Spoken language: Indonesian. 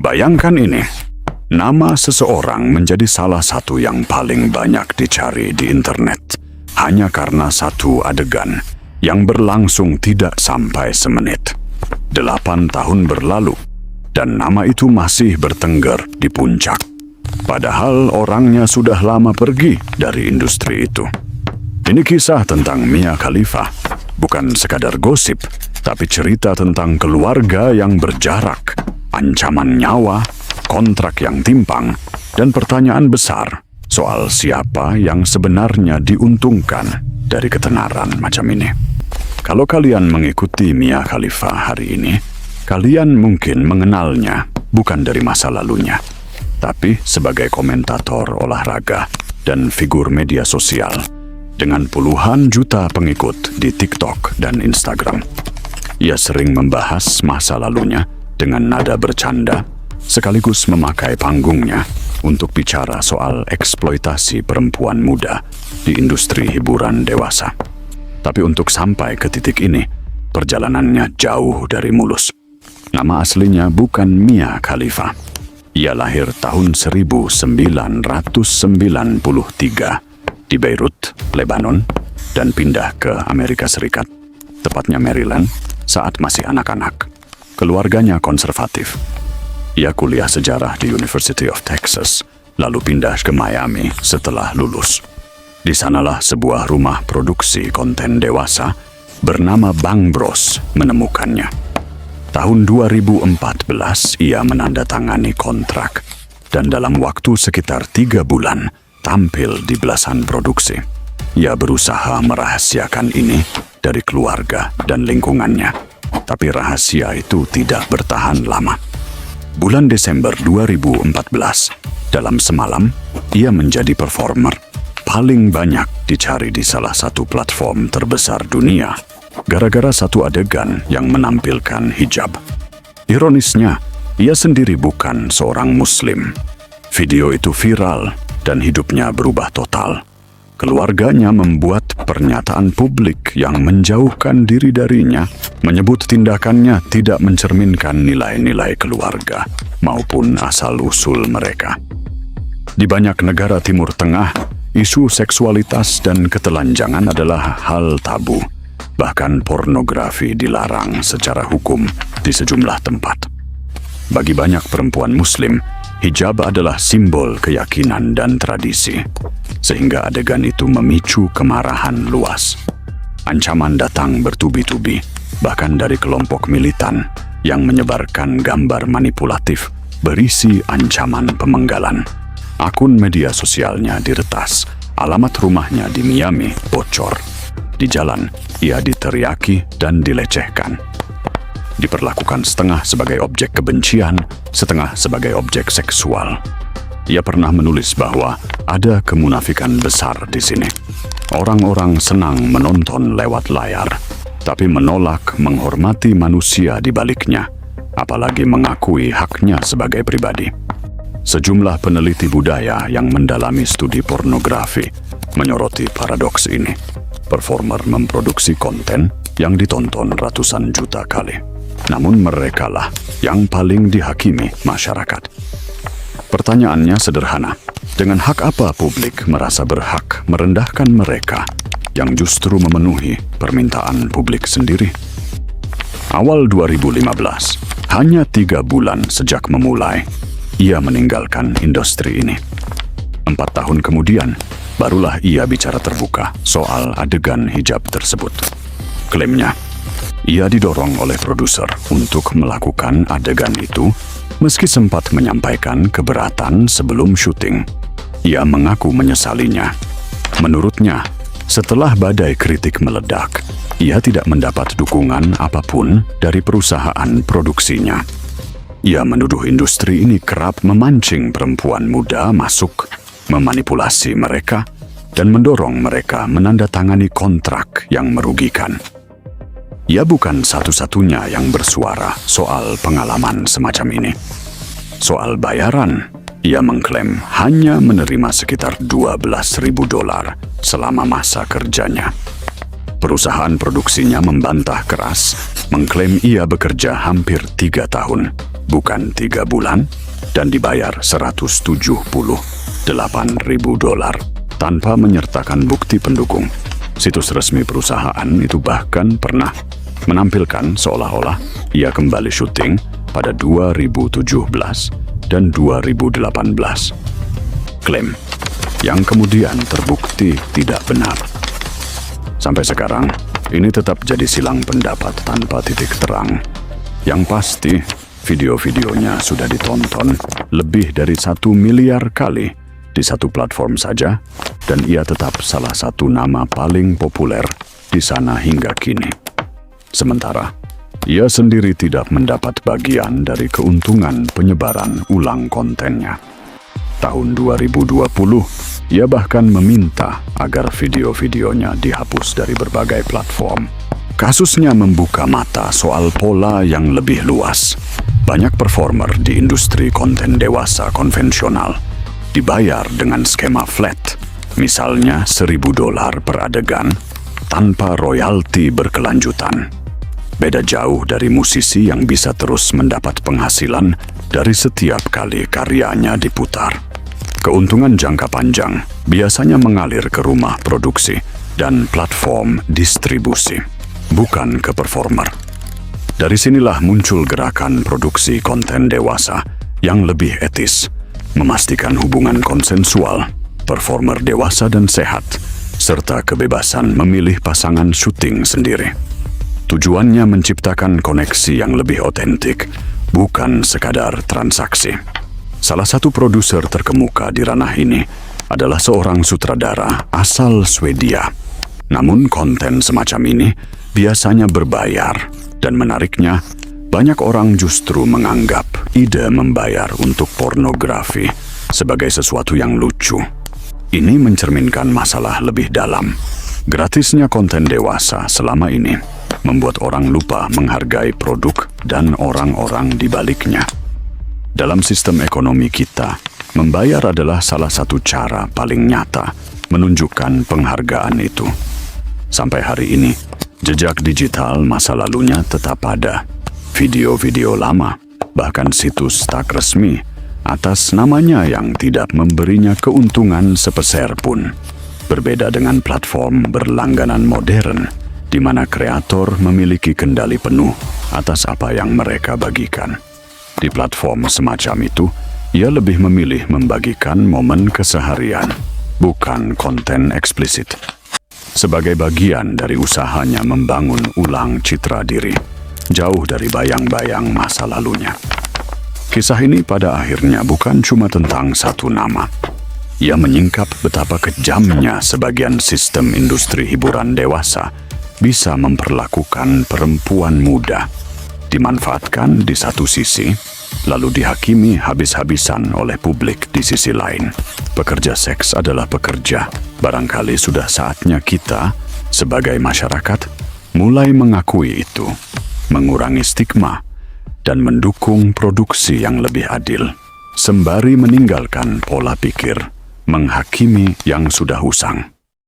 Bayangkan ini, nama seseorang menjadi salah satu yang paling banyak dicari di internet hanya karena satu adegan yang berlangsung tidak sampai semenit. 8 tahun berlalu, dan nama itu masih bertengger di puncak. Padahal orangnya sudah lama pergi dari industri itu. Ini kisah tentang Mia Khalifa, bukan sekadar gosip, tapi cerita tentang keluarga yang berjarak, ancaman nyawa, kontrak yang timpang, dan pertanyaan besar soal siapa yang sebenarnya diuntungkan dari ketenaran macam ini. Kalau kalian mengikuti Mia Khalifa hari ini, kalian mungkin mengenalnya bukan dari masa lalunya, tapi sebagai komentator olahraga dan figur media sosial dengan puluhan juta pengikut di TikTok dan Instagram. Ia sering membahas masa lalunya dengan nada bercanda, sekaligus memakai panggungnya untuk bicara soal eksploitasi perempuan muda di industri hiburan dewasa. Tapi untuk sampai ke titik ini, perjalanannya jauh dari mulus. Nama aslinya bukan Mia Khalifa. Ia lahir tahun 1993 di Beirut, Lebanon, dan pindah ke Amerika Serikat, tepatnya Maryland, saat masih anak-anak. Keluarganya konservatif. Ia kuliah sejarah di University of Texas, lalu pindah ke Miami setelah lulus. Di sanalah sebuah rumah produksi konten dewasa bernama Bang Bros menemukannya. Tahun 2014 ia menandatangani kontrak, dan dalam waktu sekitar 3 bulan tampil di belasan produksi. Ia berusaha merahasiakan ini dari keluarga dan lingkungannya. Tapi rahasia itu tidak bertahan lama. Bulan Desember 2014, dalam semalam, ia menjadi performer paling banyak dicari di salah satu platform terbesar dunia, gara-gara satu adegan yang menampilkan hijab. Ironisnya, ia sendiri bukan seorang Muslim. Video itu viral dan hidupnya berubah total. Keluarganya membuat pernyataan publik yang menjauhkan diri darinya, menyebut tindakannya tidak mencerminkan nilai-nilai keluarga maupun asal-usul mereka. Di banyak negara Timur Tengah, isu seksualitas dan ketelanjangan adalah hal tabu. Bahkan pornografi dilarang secara hukum di sejumlah tempat. Bagi banyak perempuan Muslim, hijab adalah simbol keyakinan dan tradisi, sehingga adegan itu memicu kemarahan luas. Ancaman datang bertubi-tubi, bahkan dari kelompok militan yang menyebarkan gambar manipulatif berisi ancaman pemenggalan. Akun media sosialnya diretas, alamat rumahnya di Miami bocor. Di jalan, ia diteriaki dan dilecehkan. Diperlakukan setengah sebagai objek kebencian, setengah sebagai objek seksual. Ia pernah menulis bahwa ada kemunafikan besar di sini. Orang-orang senang menonton lewat layar, tapi menolak menghormati manusia di baliknya, apalagi mengakui haknya sebagai pribadi. Sejumlah peneliti budaya yang mendalami studi pornografi menyoroti paradoks ini. Performer memproduksi konten yang ditonton ratusan juta kali. Namun merekalah yang paling dihakimi masyarakat. Pertanyaannya sederhana, dengan hak apa publik merasa berhak merendahkan mereka yang justru memenuhi permintaan publik sendiri? Awal 2015, hanya 3 bulan sejak memulai, ia meninggalkan industri ini. 4 tahun kemudian, barulah ia bicara terbuka soal adegan hijab tersebut. Klaimnya, ia didorong oleh produser untuk melakukan adegan itu, meski sempat menyampaikan keberatan sebelum syuting. Ia mengaku menyesalinya. Menurutnya, setelah badai kritik meledak, ia tidak mendapat dukungan apapun dari perusahaan produksinya. Ia menuduh industri ini kerap memancing perempuan muda masuk, memanipulasi mereka, dan mendorong mereka menandatangani kontrak yang merugikan. Ia bukan satu-satunya yang bersuara soal pengalaman semacam ini. Soal bayaran, ia mengklaim hanya menerima sekitar $12.000 selama masa kerjanya. Perusahaan produksinya membantah keras, mengklaim ia bekerja hampir 3 tahun. bukan 3 bulan, dan dibayar $178.000 tanpa menyertakan bukti pendukung. Situs resmi perusahaan itu bahkan pernah menampilkan seolah-olah ia kembali syuting pada 2017 dan 2018. Klaim yang kemudian terbukti tidak benar. Sampai sekarang, ini tetap jadi silang pendapat tanpa titik terang. Yang pasti, video-videonya sudah ditonton lebih dari 1 miliar kali di satu platform saja, dan ia tetap salah satu nama paling populer di sana hingga kini. Sementara, ia sendiri tidak mendapat bagian dari keuntungan penyebaran ulang kontennya. Tahun 2020, ia bahkan meminta agar video-videonya dihapus dari berbagai platform. Kasusnya membuka mata soal pola yang lebih luas. Banyak performer di industri konten dewasa konvensional dibayar dengan skema flat, misalnya $1.000 per adegan, tanpa royalti berkelanjutan. Beda jauh dari musisi yang bisa terus mendapat penghasilan dari setiap kali karyanya diputar. Keuntungan jangka panjang biasanya mengalir ke rumah produksi dan platform distribusi, bukan ke performer. Dari sinilah muncul gerakan produksi konten dewasa yang lebih etis, memastikan hubungan konsensual, performer dewasa dan sehat, serta kebebasan memilih pasangan syuting sendiri. Tujuannya menciptakan koneksi yang lebih otentik, bukan sekadar transaksi. Salah satu produser terkemuka di ranah ini adalah seorang sutradara asal Swedia. Namun konten semacam ini biasanya berbayar, dan menariknya, banyak orang justru menganggap ide membayar untuk pornografi sebagai sesuatu yang lucu. Ini mencerminkan masalah lebih dalam. Gratisnya konten dewasa selama ini membuat orang lupa menghargai produk dan orang-orang di baliknya. Dalam sistem ekonomi kita, membayar adalah salah satu cara paling nyata menunjukkan penghargaan itu. Sampai hari ini, jejak digital masa lalunya tetap ada. Video-video lama, bahkan situs tak resmi, atas namanya yang tidak memberinya keuntungan sepeser pun. Berbeda dengan platform berlangganan modern, di mana kreator memiliki kendali penuh atas apa yang mereka bagikan. Di platform semacam itu, ia lebih memilih membagikan momen keseharian, bukan konten eksplisit. Sebagai bagian dari usahanya membangun ulang citra diri, jauh dari bayang-bayang masa lalunya. Kisah ini pada akhirnya bukan cuma tentang satu nama. Ia menyingkap betapa kejamnya sebagian sistem industri hiburan dewasa bisa memperlakukan perempuan muda, dimanfaatkan di satu sisi, lalu dihakimi habis-habisan oleh publik di sisi lain. Pekerja seks adalah pekerja. Barangkali sudah saatnya kita, sebagai masyarakat, mulai mengakui itu, mengurangi stigma, dan mendukung produksi yang lebih adil, sembari meninggalkan pola pikir menghakimi yang sudah usang.